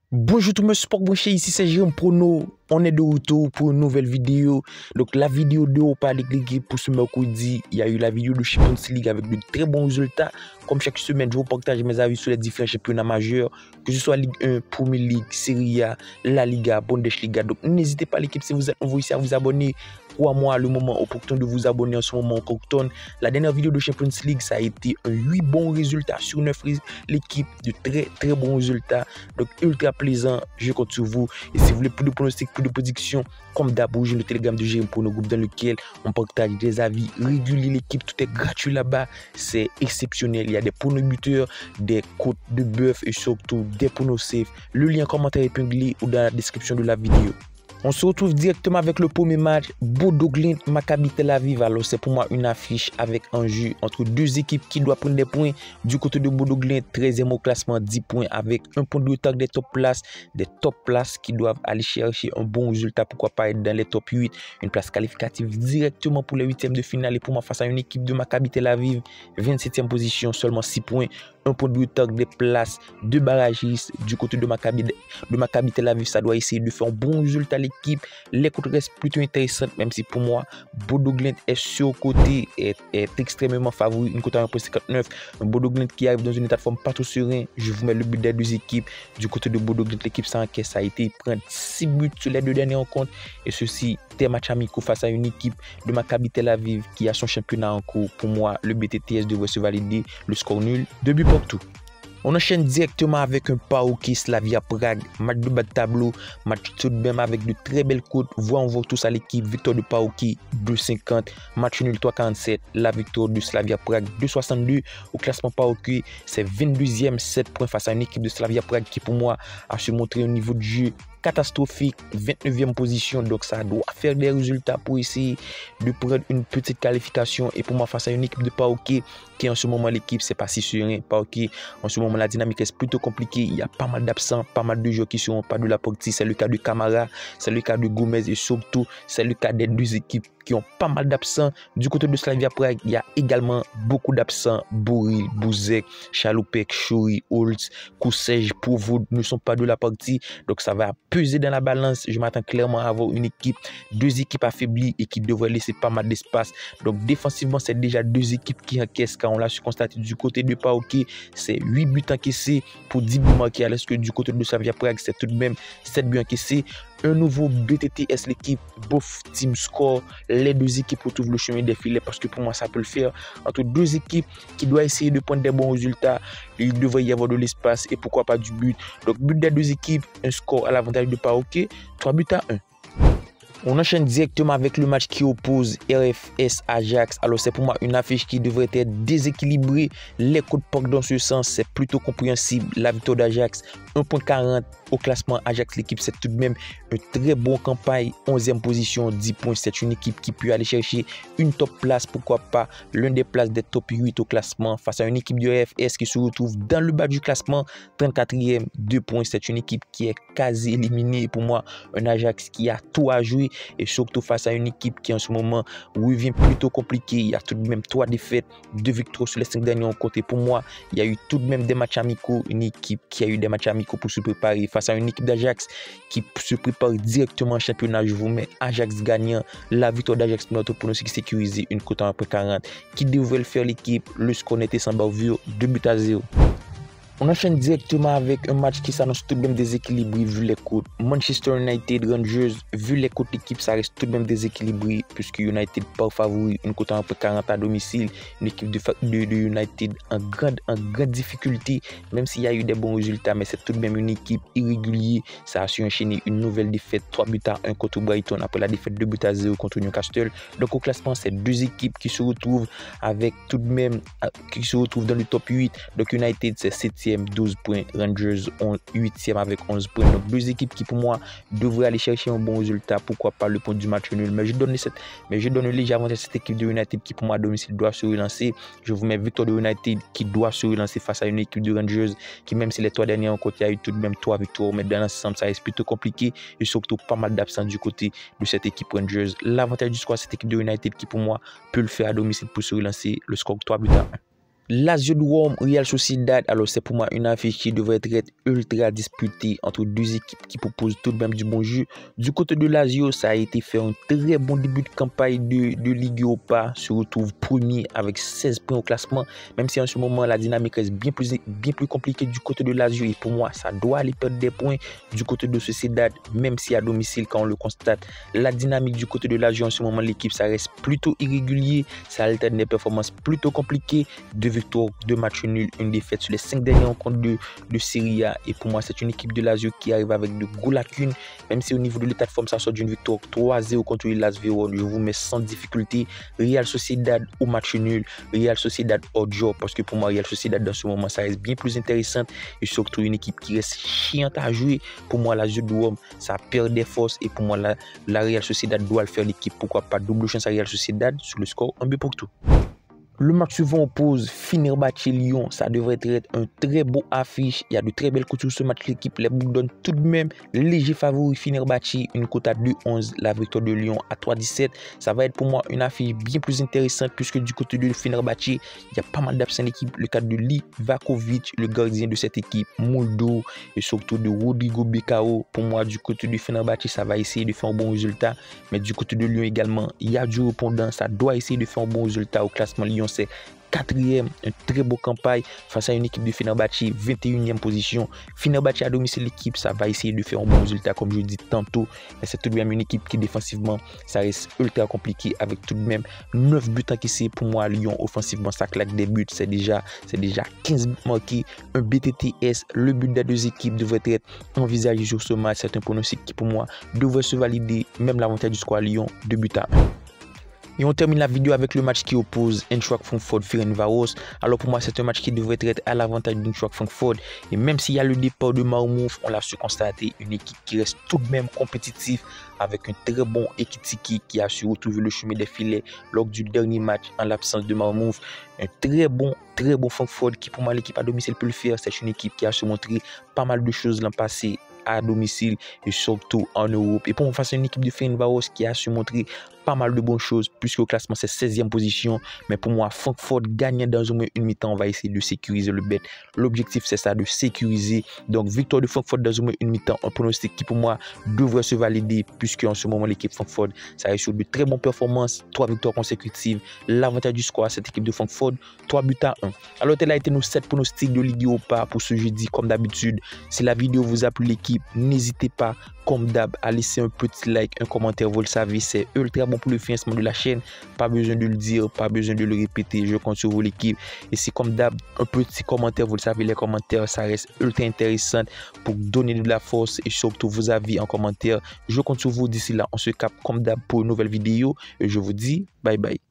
Bonjour tout le monde, sport branché, ici c'est Jérôme Prono. On est de retour pour une nouvelle vidéo. Donc la vidéo de Europa League pour ce mercredi, il y a eu la vidéo de Champions League avec de très bons résultats. Comme chaque semaine, je vous partage mes avis sur les différents championnats majeurs, que ce soit Ligue 1, Premier League, Serie A, La Liga, Bundesliga. Donc n'hésitez pas l'équipe, si vous êtes nouveau ici, à vous abonner. Pour moi, le moment opportun de vous abonner en ce moment opportun. La dernière vidéo de Champions League, ça a été un 8 bons résultats sur 9 l'équipe, de très bons résultats. Donc ultra plaisant, je compte sur vous. Et si vous voulez plus de pronostics, plus de prédictions, comme d'abord, j'ai le Telegram de Jérôme pour nos groupes dans lequel on partage des avis réguliers. L'équipe, tout est gratuit là-bas. C'est exceptionnel. Il y a des pronos buteurs, des cotes de bœuf et surtout des pronos safe. Le lien en commentaire épinglé ou dans la description de la vidéo. On se retrouve directement avec le premier match, Bodo Glimt, Maccabi Tel Aviv. Alors c'est pour moi une affiche avec un jeu entre deux équipes qui doivent prendre des points. Du côté de Bodo Glimt, 13e au classement, 10 points avec un point de retard des top places qui doivent aller chercher un bon résultat, pourquoi pas être dans les top 8, une place qualificative directement pour les 8e de finale. Et pour moi, face à une équipe de Maccabi Tel Aviv, 27e position, seulement 6 points. Un point de retard des places de barragistes du côté de Maccabi Tel Aviv. Ça doit essayer de faire un bon résultat l'équipe. Les côtes restent plutôt intéressantes, même si pour moi, Bodo Glimt est surcoté, est extrêmement favori. Une cote à 1,59. Un Bodo Glimt qui arrive dans une état de forme pas tout serein. Je vous mets le but des deux équipes. Du côté de Bodo Glimt, l'équipe sans encaisse a été prendre 6 buts sur les deux derniers rencontres. Et ceci, des matchs amicaux face à une équipe de Maccabi Tel Aviv qui a son championnat en cours. Pour moi, le BTTS devrait se valider. Le score nul, 2 buts partout. On enchaîne directement avec un PAOK Slavia Prague, match de bas de tableau, match tout de même avec de très belles cotes. On voit tous à l'équipe, victoire de PAOK 2,50, match nul 3,47, la victoire de Slavia Prague 2,62. Au classement PAOK, c'est 22e, 7 points face à une équipe de Slavia Prague qui pour moi a su montrer un niveau de jeu catastrophique, 29e position, donc ça doit faire des résultats pour essayer de prendre une petite qualification. Et pour moi, face à une équipe de PAOK qui en ce moment l'équipe c'est pas si serein. PAOK en ce moment la dynamique est plutôt compliquée, il y a pas mal d'absents, pas mal de joueurs qui seront pas de la partie. C'est le cas de Camara, c'est le cas de Gomez et surtout c'est le cas des deux équipes qui ont pas mal d'absents. Du côté de Slavia Prague, il y a également beaucoup d'absents. Boril, Bouzek, Chalupek, Chouri, Holtz, Koussej, Provoud ne sont pas de la partie. Donc ça va peser dans la balance. Je m'attends clairement à avoir une équipe, deux équipes affaiblies et qui devraient laisser pas mal d'espace. Donc défensivement, c'est déjà deux équipes qui encaissent, car on l'a su constater du côté de PAOK, c'est 8 buts encaissés pour 10 buts marqués, alors que du côté de Slavia Prague, c'est tout de même 7 buts encaissés. Un nouveau BTTS, l'équipe, both team score. Les deux équipes retrouvent le chemin des filets parce que pour moi, ça peut le faire. Entre deux équipes qui doivent essayer de prendre des bons résultats, il devrait y avoir de l'espace et pourquoi pas du but. Donc, but des deux équipes, un score à l'avantage de PAOK, 3 buts à 1. On enchaîne directement avec le match qui oppose RFS Ajax. Alors c'est pour moi une affiche qui devrait être déséquilibrée. Les codes portent dans ce sens, c'est plutôt compréhensible. La victoire d'Ajax, 1,40 au classement. Ajax, l'équipe, c'est tout de même une très bonne campagne. 11e position, 10 points. C'est une équipe qui peut aller chercher une top place, pourquoi pas l'une des places des top 8 au classement face à une équipe de RFS qui se retrouve dans le bas du classement, 34e, 2 points. C'est une équipe qui est quasi éliminée. Et pour moi, un Ajax qui a tout à jouer. Et surtout face à une équipe qui en ce moment revient plutôt compliquée. Il y a tout de même 3 défaites, 2 victoires sur les 5 derniers rencontres. Et pour moi, il y a eu tout de même des matchs amicaux. Une équipe qui a eu des matchs amicaux pour se préparer face à une équipe d'Ajax qui se prépare directement en championnat. Je vous mets Ajax gagnant, la victoire d'Ajax, notre pronostic sécurisé, une cote à 1,40 qui devrait le faire l'équipe. Le score n'était sans bavure, 2 buts à 0. On enchaîne directement avec un match qui s'annonce tout de même déséquilibré vu les cotes. Manchester United, Rangers, vu les cotes d'équipe, ça reste tout de même déséquilibré puisque United part favori, une cote à 1,40 à domicile. Une équipe de United en grande difficulté, même s'il y a eu des bons résultats, mais c'est tout de même une équipe irrégulière. Ça a su enchaîner une nouvelle défaite, 3 buts à 1 contre Brighton après la défaite 2 buts à 0 contre Newcastle. Donc au classement, c'est deux équipes qui se retrouvent avec tout de même, qui se retrouvent dans le top 8. Donc United, c'est 7e. 12 points, Rangers 8e avec 11 points. Donc deux équipes qui pour moi devraient aller chercher un bon résultat, pourquoi pas le point du match nul. Mais je donne le léger avantage à cette équipe de United qui pour moi à domicile doit se relancer. Je vous mets victoire de United qui doit se relancer face à une équipe de Rangers qui, même si les 3 derniers rencontres, il y a eu tout de même 3 victoires, mais dans l'ensemble ça reste plutôt compliqué et surtout pas mal d'absents du côté de cette équipe Rangers. L'avantage du score à cette équipe de United qui pour moi peut le faire à domicile pour se relancer. Le score 3 buts à 1. Lazio de Rome, Real Sociedad, alors c'est pour moi une affiche qui devrait être ultra disputée entre deux équipes qui proposent tout de même du bon jeu. Du côté de Lazio, ça a été fait un très bon début de campagne de Ligue Europa, se retrouve premier avec 16 points au classement, même si en ce moment la dynamique reste bien plus compliquée du côté de Lazio et pour moi ça doit aller perdre des points du côté de Sociedad, même si à domicile quand on le constate, la dynamique du côté de Lazio en ce moment l'équipe ça reste plutôt irrégulier, ça alterne des performances plutôt compliquées, 2 victoires, 2 matchs nuls, une défaite sur les 5 dernières rencontres de Serie A. Et pour moi, c'est une équipe de Lazio qui arrive avec de gros lacunes. Même si au niveau de l'état de forme, ça sort d'une victoire 3-0 contre l'Hellas Vérone. Je vous mets sans difficulté Real Sociedad au match nul, Real Sociedad au job. Parce que pour moi, Real Sociedad dans ce moment, ça reste bien plus intéressante. Et surtout une équipe qui reste chiante à jouer. Pour moi, Lazio de Rome, ça perd des forces. Et pour moi, la Real Sociedad doit le faire l'équipe. Pourquoi pas double chance à Real Sociedad sur le score 1 but pour tout. Le match suivant oppose Fenerbahçe-Lyon. Ça devrait être un très beau affiche. Il y a de très belles cotes sur ce match. L'équipe les Boucs donne tout de même léger favori Fenerbahçe. Une cote à 2,11. La victoire de Lyon à 3,17. Ça va être pour moi une affiche bien plus intéressante puisque du côté de Fenerbahçe, il y a pas mal d'absents d'équipe. Le cas de Livakovic, le gardien de cette équipe, Moldo et surtout de Rodrigo Becao. Pour moi, du côté de Fenerbahçe, ça va essayer de faire un bon résultat. Mais du côté de Lyon également, il y a du répondant. Ça doit essayer de faire un bon résultat au classement Lyon. C'est 4e, une très beau campagne face à une équipe de Fenerbahçe, 21e position. Fenerbahçe à domicile l'équipe, ça va essayer de faire un bon résultat comme je dis tantôt. Mais c'est tout de même une équipe qui défensivement, ça reste ultra compliqué avec tout de même 9 buts encaissés. Pour moi, Lyon offensivement, ça claque des buts. C'est déjà 15 buts marqués, un BTTS. Le but des deux équipes devrait être envisagé sur ce match. C'est un pronostic qui pour moi devrait se valider. Même l'avantage du score à Lyon, 2 buts à 1. Et on termine la vidéo avec le match qui oppose Eintracht Francfort-Ferencváros. Alors pour moi, c'est un match qui devrait être à l'avantage d'Eintracht Francfort. Et même s'il y a le départ de Marmouth, on l'a su constater, une équipe qui reste tout de même compétitive avec un très bon Ekitike qui a su retrouver le chemin des filets lors du dernier match en l'absence de Marmouth. Un très bon Francfort qui pour moi l'équipe à domicile peut le faire. C'est une équipe qui a su montrer pas mal de choses l'an passé à domicile et surtout en Europe. Et pour moi, face à une équipe de Ferencváros qui a su montrer pas mal de bonnes choses puisque au classement c'est 16e position. Mais pour moi, Francfort gagne dans au moins une mi-temps. On va essayer de sécuriser le bet. L'objectif c'est ça, de sécuriser. Donc victoire de Francfort dans au moins une mi-temps. Un pronostic qui pour moi devrait se valider puisque en ce moment l'équipe Francfort ça reste sur de très bonnes performances. 3 victoires consécutives. L'avantage du score à cette équipe de Francfort, 3 buts à 1. Alors tel a été nos 7 pronostics de Ligue Europa pour ce jeudi comme d'habitude. Si la vidéo vous a plu l'équipe, n'hésitez pas comme d'hab à laisser un petit like, un commentaire, vous le savez, c'est ultra bon pour le financement de la chaîne. Pas besoin de le dire, pas besoin de le répéter, je compte sur vous l'équipe. Et c'est comme d'hab, un petit commentaire, vous le savez, les commentaires, ça reste ultra intéressant pour donner de la force et surtout vos avis en commentaire. Je compte sur vous d'ici là, on se capte comme d'hab pour une nouvelle vidéo et je vous dis bye bye.